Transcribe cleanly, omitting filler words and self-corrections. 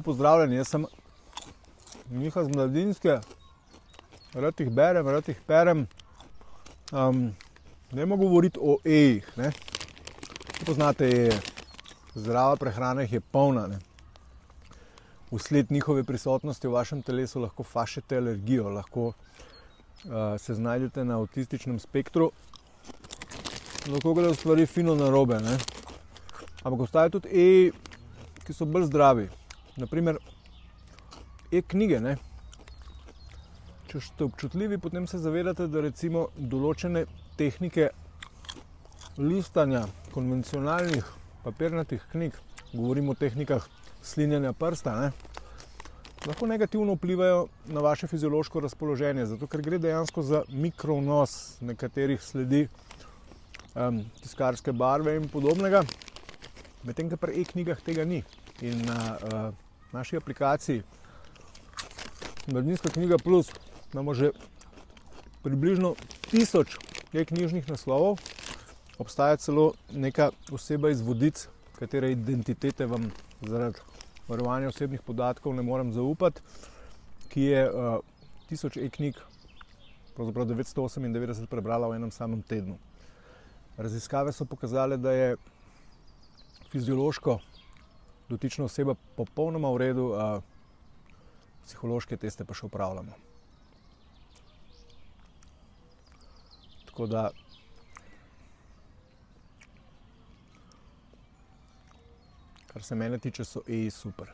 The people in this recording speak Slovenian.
Pozdravljeni, jaz sem Miha z Mladinske, rad jih berem, rad jih perem. Dajmo govoriti o E-jih. Poznate E-je, zdrava prehrana jih je polna. Vsled njihove prisotnosti v vašem telesu lahko fašete alergijo, lahko se znajdete na avtističnem spektru, lahko gredo stvari fino narobe. Ampak obstajajo tudi E-ji, ki so bolj zdravi. Naprimer, e-knjige. Če ste občutljivi, potem se zavedate, da recimo določene tehnike listanja konvencionalnih papirnatih knjig, govorimo o tehnikah slinjanja prsta, lahko negativno vplivajo na vaše fiziološko razpoloženje, zato ker gre dejansko za mikrovnos nekaterih sledi tiskarske barve in podobnega, medtem ko pri e-knjigah tega ni. In na naši aplikaciji Mladinska knjiga plus imamo že približno 1000 e-knjižnih naslovov. Obstaja celo neka oseba iz Vodic, katere identitete vam zaradi varovanja osebnih podatkov ne morem zaupati, ki je 1000 e-knjig, pravzaprav 998 prebrala v enem samem tednu. Raziskave so pokazale, da je fiziološko dotična oseba popolnoma v redu, psihološke teste pa še opravljamo. Tako da kar se mene tiče, so E-ji super.